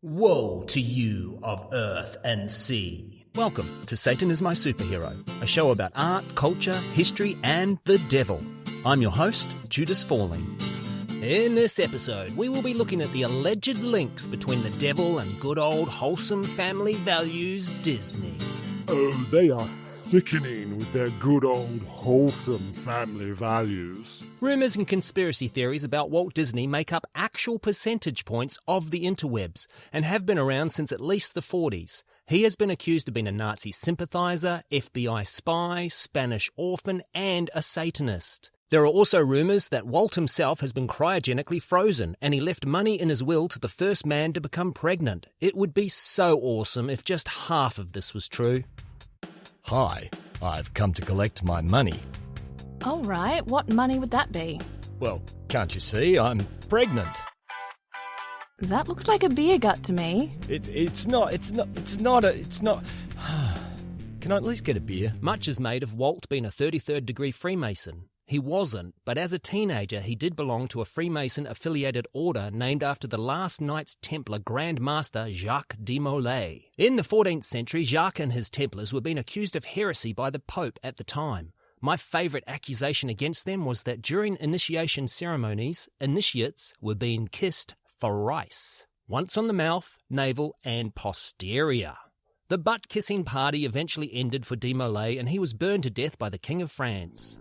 Woe to you of earth and sea. Welcome to Satan is My Superhero, a show about art, culture, history, and the devil. I'm your host, Judas Falling. In this episode, we will be looking at the alleged links between the devil and good old wholesome family values Disney. Oh, they are sickening with their good old wholesome family values. Rumours and conspiracy theories about Walt Disney make up actual percentage points of the interwebs and have been around since at least the 40s. He has been accused of being a Nazi sympathiser, FBI spy, Spanish orphan, and a Satanist. There are also rumours that Walt himself has been cryogenically frozen and he left money in his will to the first man to become pregnant. It would be so awesome if just half of this was true. Hi, I've come to collect my money. All right, what money would that be? Well, can't you see? I'm pregnant. That looks like a beer gut to me. It's not. Can I at least get a beer? Much is made of Walt being a 33rd degree Freemason. He wasn't, but as a teenager he did belong to a Freemason-affiliated order named after the last Knights Templar Grand Master Jacques de Molay. In the 14th century, Jacques and his Templars were being accused of heresy by the Pope at the time. My favourite accusation against them was that during initiation ceremonies, initiates were being kissed thrice. Once on the mouth, navel and posterior. The butt-kissing party eventually ended for de Molay and he was burned to death by the King of France.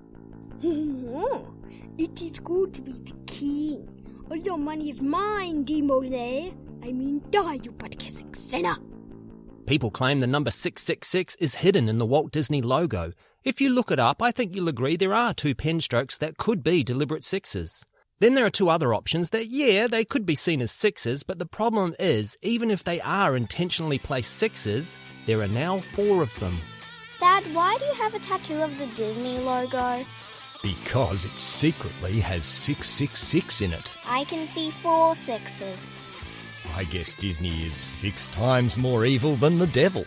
It is good to be the king. All your money is mine, de Molay. I mean, die, you butt-kissing sinner. People claim the number 666 is hidden in the Walt Disney logo. If you look it up, I think you'll agree there are two pen strokes that could be deliberate sixes. Then there are two other options that, they could be seen as sixes, but the problem is, even if they are intentionally placed sixes, there are now 4 of them. Dad, why do you have a tattoo of the Disney logo? Because it secretly has 666 in it. I can see 4 sixes. I guess Disney is 6 times more evil than the devil.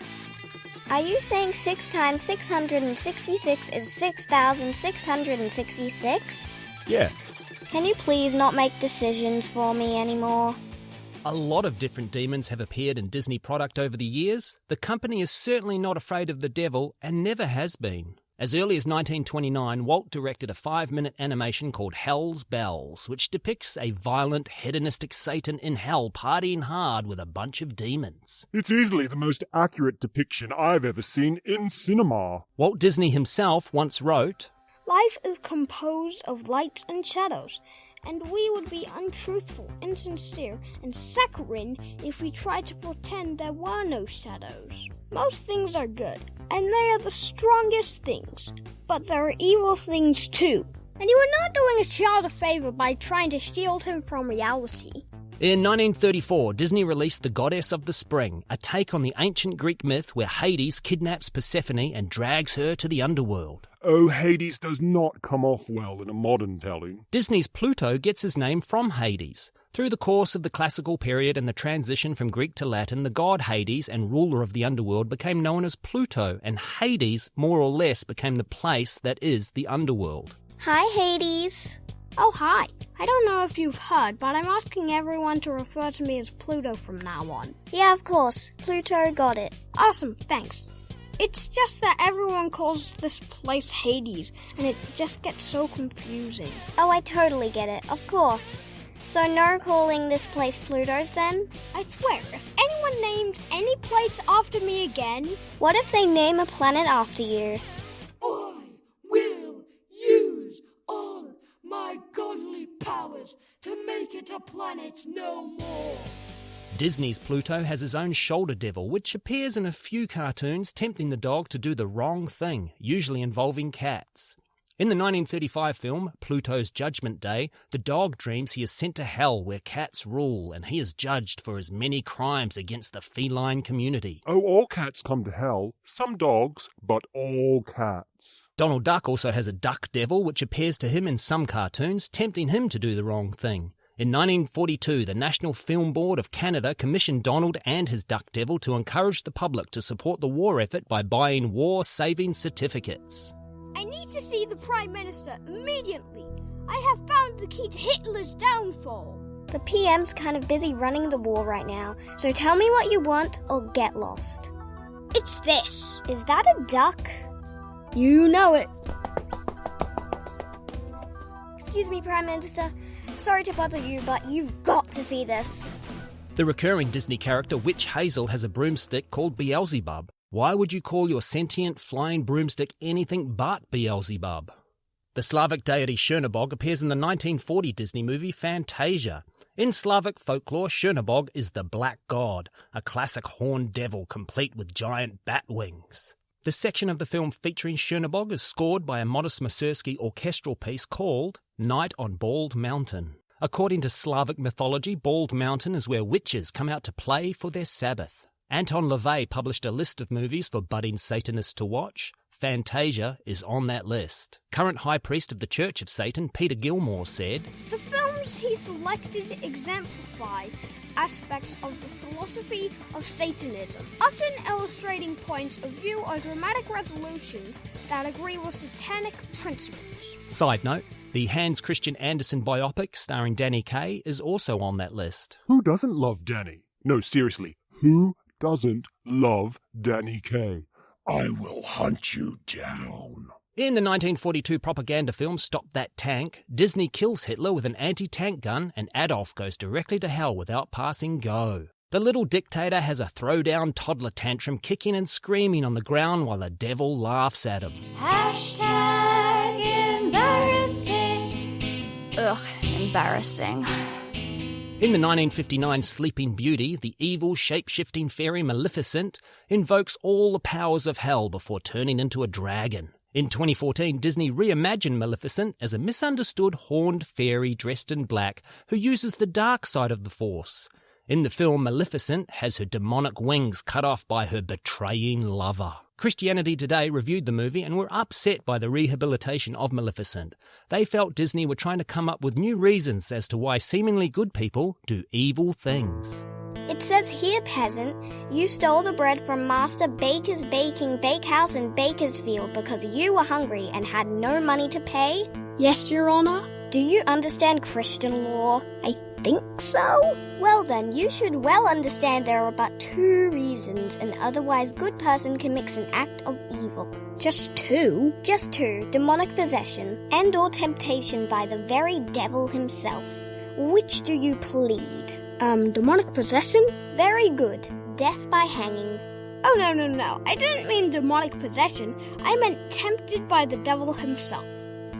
Are you saying 6 times 666 is 6,666? Yeah. Can you please not make decisions for me anymore? A lot of different demons have appeared in Disney product over the years. The company is certainly not afraid of the devil and never has been. As early as 1929, Walt directed a 5-minute animation called Hell's Bells, which depicts a violent, hedonistic Satan in hell partying hard with a bunch of demons. It's easily the most accurate depiction I've ever seen in cinema. Walt Disney himself once wrote, Life is composed of lights and shadows, and we would be untruthful, insincere, and saccharine if we tried to pretend there were no shadows. Most things are good, and they are the strongest things, but there are evil things too. And you are not doing a child a favor by trying to shield him from reality. In 1934, Disney released The Goddess of the Spring, a take on the ancient Greek myth where Hades kidnaps Persephone and drags her to the underworld. Oh, Hades does not come off well in a modern telling. Disney's Pluto gets his name from Hades. Through the course of the classical period and the transition from Greek to Latin, the god Hades and ruler of the underworld became known as Pluto, and Hades more or less became the place that is the underworld. Hi, Hades. Oh, hi. I don't know if you've heard, but I'm asking everyone to refer to me as Pluto from now on. Yeah, of course. Pluto got it. Awesome, thanks. It's just that everyone calls this place Hades, and it just gets so confusing. Oh, I totally get it. Of course. So no calling this place Pluto's then? I swear, if anyone named any place after me again... What if they name a planet after you? I will use all my godly powers to make it a planet no more. Disney's Pluto has his own shoulder devil, which appears in a few cartoons, tempting the dog to do the wrong thing, usually involving cats. In the 1935 film, Pluto's Judgment Day, the dog dreams he is sent to hell where cats rule, and he is judged for his many crimes against the feline community. Oh, all cats come to hell. Some dogs, but all cats. Donald Duck also has a duck devil, which appears to him in some cartoons, tempting him to do the wrong thing. In 1942, the National Film Board of Canada commissioned Donald and his duck devil to encourage the public to support the war effort by buying war-saving certificates. I need to see the Prime Minister immediately. I have found the key to Hitler's downfall. The PM's kind of busy running the war right now, so tell me what you want or get lost. It's this. Is that a duck? You know it. Excuse me, Prime Minister. Sorry to bother you, but you've got to see this. The recurring Disney character Witch Hazel has a broomstick called Beelzebub. Why would you call your sentient flying broomstick anything but Beelzebub? The Slavic deity Chernobog appears in the 1940 Disney movie Fantasia. In Slavic folklore, Chernobog is the Black God, a classic horned devil complete with giant bat wings. The section of the film featuring Chernobog is scored by a Modest Mussorgsky orchestral piece called Night on Bald Mountain. According to Slavic mythology, Bald Mountain is where witches come out to play for their Sabbath. Anton LaVey published a list of movies for budding Satanists to watch. Fantasia is on that list. Current High Priest of the Church of Satan, Peter Gilmore, said, The films he selected exemplify aspects of the philosophy of Satanism, often illustrating points of view or dramatic resolutions that agree with Satanic principles. Side note, the Hans Christian Andersen biopic starring Danny Kaye is also on that list. Who doesn't love Danny? No, seriously, who doesn't love Danny Kaye? I will hunt you down. In the 1942 propaganda film Stop That Tank, Disney kills Hitler with an anti-tank gun and Adolf goes directly to hell without passing go. The little dictator has a throwdown toddler tantrum, kicking and screaming on the ground while the devil laughs at him. #embarrassing. Ugh, embarrassing. In the 1959 Sleeping Beauty, the evil shape-shifting fairy Maleficent invokes all the powers of hell before turning into a dragon. In 2014, Disney reimagined Maleficent as a misunderstood horned fairy dressed in black who uses the dark side of the Force. In the film, Maleficent has her demonic wings cut off by her betraying lover. Christianity Today reviewed the movie and were upset by the rehabilitation of Maleficent. They felt Disney were trying to come up with new reasons as to why seemingly good people do evil things. It says here, peasant, you stole the bread from Master Baker's Baking Bakehouse in Bakersfield because you were hungry and had no money to pay? Yes, Your Honor. Do you understand Christian law? I think so. Well then, you should well understand there are but 2 reasons an otherwise good person commits an act of evil. Just 2? Just 2, demonic possession and or temptation by the very devil himself. Which do you plead? Demonic possession? Very good. Death by hanging. Oh, no. I didn't mean demonic possession. I meant tempted by the devil himself.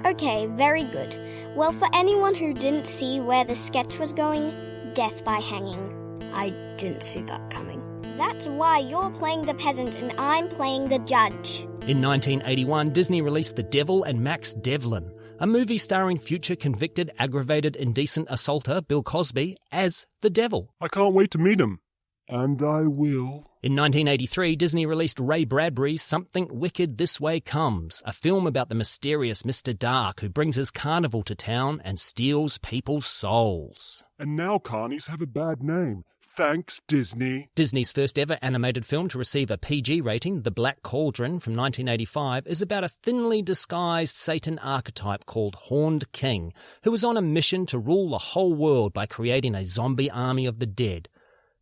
Okay, very good. Well, for anyone who didn't see where the sketch was going, death by hanging. I didn't see that coming. That's why you're playing the peasant and I'm playing the judge. In 1981, Disney released The Devil and Max Devlin, a movie starring future convicted aggravated indecent assaulter Bill Cosby as the devil. I can't wait to meet him. And I will. In 1983, Disney released Ray Bradbury's Something Wicked This Way Comes, a film about the mysterious Mr. Dark who brings his carnival to town and steals people's souls. And now carnies have a bad name. Thanks, Disney. Disney's first ever animated film to receive a PG rating, The Black Cauldron from 1985, is about a thinly disguised Satan archetype called Horned King, who is on a mission to rule the whole world by creating a zombie army of the dead.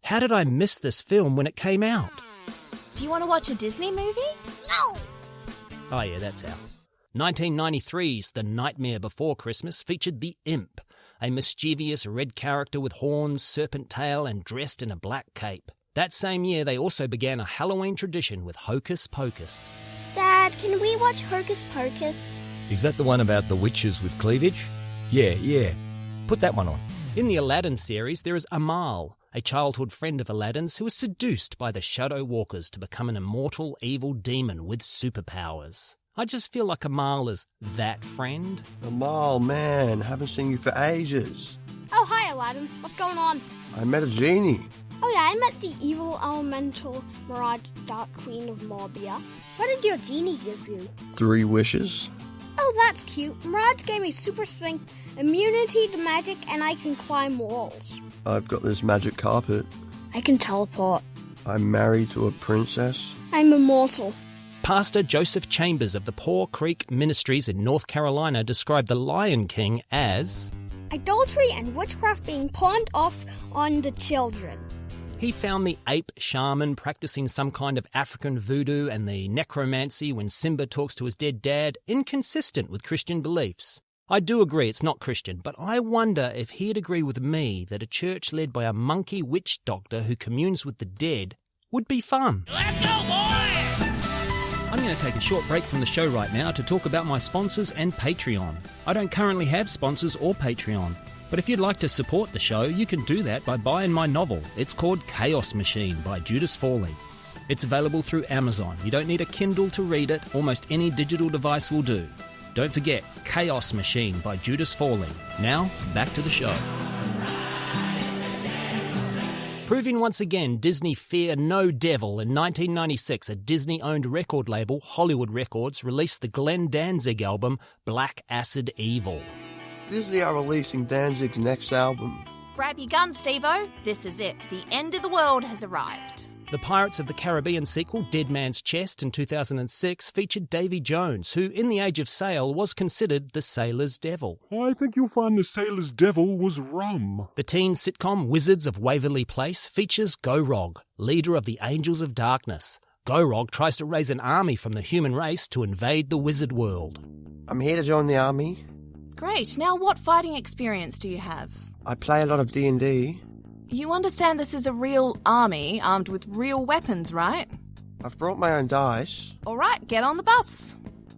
How did I miss this film when it came out? Do you want to watch a Disney movie? No! Oh yeah, that's how. 1993's The Nightmare Before Christmas featured the Imp, a mischievous red character with horns, serpent tail, and dressed in a black cape. That same year, they also began a Halloween tradition with Hocus Pocus. Dad, can we watch Hocus Pocus? Is that the one about the witches with cleavage? Yeah. Put that one on. In the Aladdin series, there is Amal, a childhood friend of Aladdin's who is seduced by the Shadow Walkers to become an immortal evil demon with superpowers. I just feel like Amal is that friend. Amal, man, haven't seen you for ages. Oh, hi, Aladdin. What's going on? I met a genie. Oh, yeah, I met the evil elemental Mirage, Dark Queen of Morbia. What did your genie give you? 3 wishes. Oh, that's cute. Mirage gave me super strength, immunity to magic, and I can climb walls. I've got this magic carpet. I can teleport. I'm married to a princess. I'm immortal. Pastor Joseph Chambers of the Paw Creek Ministries in North Carolina described the Lion King as Idolatry and witchcraft being pawned off on the children. He found the ape shaman practicing some kind of African voodoo and the necromancy when Simba talks to his dead dad inconsistent with Christian beliefs. I do agree it's not Christian, but I wonder if he'd agree with me that a church led by a monkey witch doctor who communes with the dead would be fun. Let's go, boy! I'm going to take a short break from the show right now to talk about my sponsors and Patreon. I don't currently have sponsors or Patreon, but if you'd like to support the show, you can do that by buying my novel. It's called Chaos Machine by Judas Fawley. It's available through Amazon. You don't need a Kindle to read it. Almost any digital device will do. Don't forget Chaos Machine by Judas Fawley. Now, back to the show. Proving once again Disney fear no devil, in 1996 a Disney-owned record label, Hollywood Records, released the Glenn Danzig album Black Acid Evil. Disney are releasing Danzig's next album. Grab your gun, Steve-O. This is it. The end of the world has arrived. The Pirates of the Caribbean sequel, Dead Man's Chest, in 2006, featured Davy Jones, who, in the Age of Sail, was considered the sailor's devil. I think you'll find the sailor's devil was rum. The teen sitcom Wizards of Waverly Place features Go-Rog, leader of the Angels of Darkness. Go-Rog tries to raise an army from the human race to invade the wizard world. I'm here to join the army. Great. Now what fighting experience do you have? I play a lot of D&D. You understand this is a real army armed with real weapons, right? I've brought my own dice. All right, get on the bus.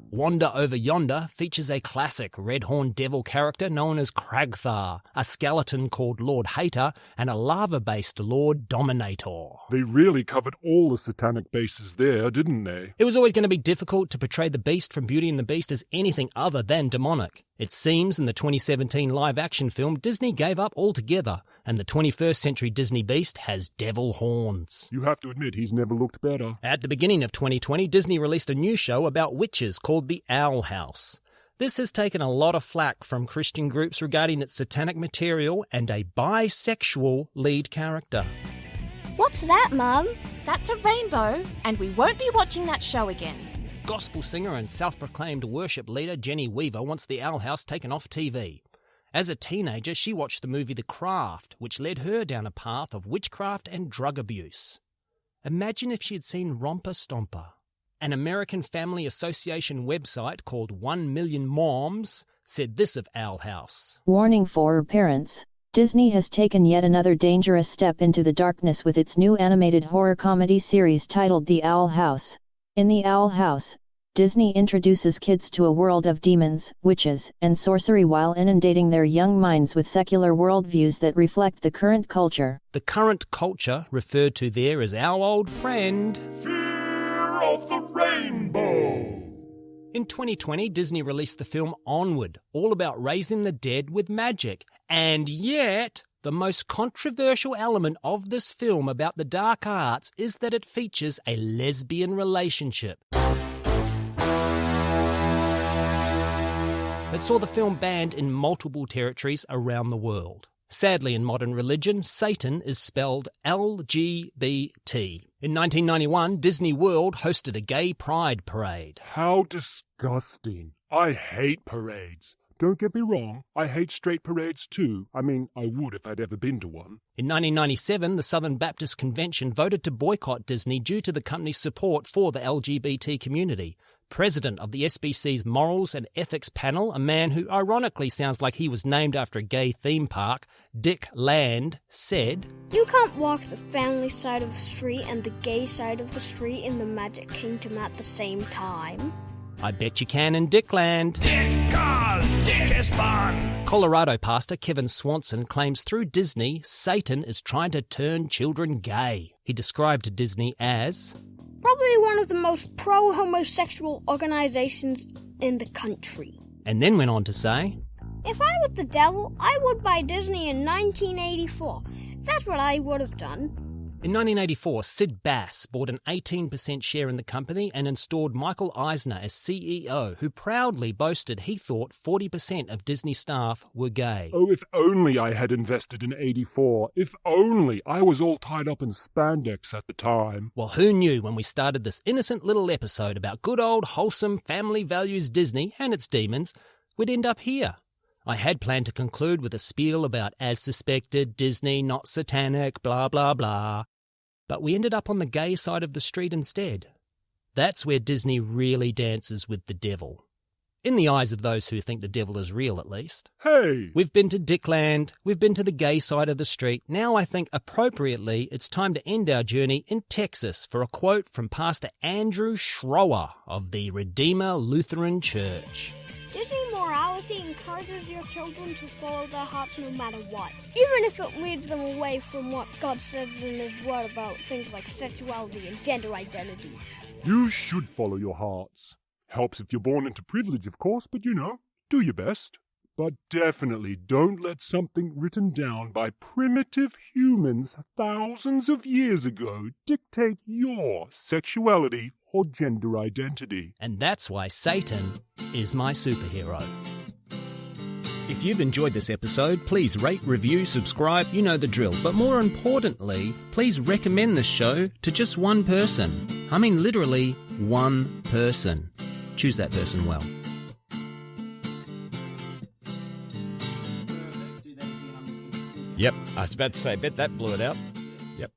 Wander Over Yonder features a classic red-horned devil character known as Kragthar, a skeleton called Lord Hater, and a lava-based Lord Dominator. They really covered all the satanic bases there, didn't they? It was always going to be difficult to portray the Beast from Beauty and the Beast as anything other than demonic. It seems in the 2017 live-action film, Disney gave up altogether, and the 21st century Disney Beast has devil horns. You have to admit he's never looked better. At the beginning of 2020, Disney released a new show about witches called The Owl House. This has taken a lot of flack from Christian groups regarding its satanic material and a bisexual lead character. What's that, Mum? That's a rainbow, and we won't be watching that show again. Gospel singer and self-proclaimed worship leader Jenny Weaver wants The Owl House taken off TV. As a teenager, she watched the movie The Craft, which led her down a path of witchcraft and drug abuse. Imagine if she had seen Romper Stomper. An American Family Association website called 1 Million Moms said this of Owl House. Warning for parents. Disney has taken yet another dangerous step into the darkness with its new animated horror comedy series titled The Owl House. In The Owl House, Disney introduces kids to a world of demons, witches, and sorcery while inundating their young minds with secular worldviews that reflect the current culture. The current culture referred to there as our old friend, Fear of the Rainbow. In 2020, Disney released the film Onward, all about raising the dead with magic. And yet, the most controversial element of this film about the dark arts is that it features a lesbian relationship. That saw the film banned in multiple territories around the world. Sadly, in modern religion, Satan is spelled LGBT. In 1991, Disney World hosted a gay pride parade. How disgusting. I hate parades. Don't get me wrong, I hate straight parades too. I mean, I would if I'd ever been to one. In 1997, the Southern Baptist Convention voted to boycott Disney due to the company's support for the LGBT community. President of the SBC's Morals and Ethics Panel, a man who ironically sounds like he was named after a gay theme park, Dick Land, said, You can't walk the family side of the street and the gay side of the street in the Magic Kingdom at the same time. I bet you can in Dickland. Dick cars, Dick is fun. Colorado pastor Kevin Swanson claims through Disney, Satan is trying to turn children gay. He described Disney as probably one of the most pro-homosexual organizations in the country. And then went on to say, If I was the devil, I would buy Disney in 1984. That's what I would have done. In 1984, Sid Bass bought an 18% share in the company and installed Michael Eisner as CEO, who proudly boasted he thought 40% of Disney staff were gay. Oh, if only I had invested in 84. If only I was all tied up in spandex at the time. Well, who knew when we started this innocent little episode about good old wholesome family values Disney and its demons, we'd end up here. I had planned to conclude with a spiel about as suspected, Disney, not satanic, blah blah blah. But we ended up on the gay side of the street instead. That's where Disney really dances with the devil. In the eyes of those who think the devil is real, at least. Hey! We've been to Dickland, we've been to the gay side of the street. Now I think appropriately it's time to end our journey in Texas for a quote from Pastor Andrew Schroer of the Redeemer Lutheran Church. Disney morality encourages your children to follow their hearts no matter what, even if it leads them away from what God says in His Word about things like sexuality and gender identity. You should follow your hearts. Helps if you're born into privilege, of course, but do your best. But definitely don't let something written down by primitive humans thousands of years ago dictate your sexuality or gender identity. And that's why Satan is my superhero. If you've enjoyed this episode, please rate, review, subscribe, you know the drill. But more importantly, please recommend this show to just one person. I mean literally one person. Choose that person well. Yep, I was about to say, bet that blew it out. Yep.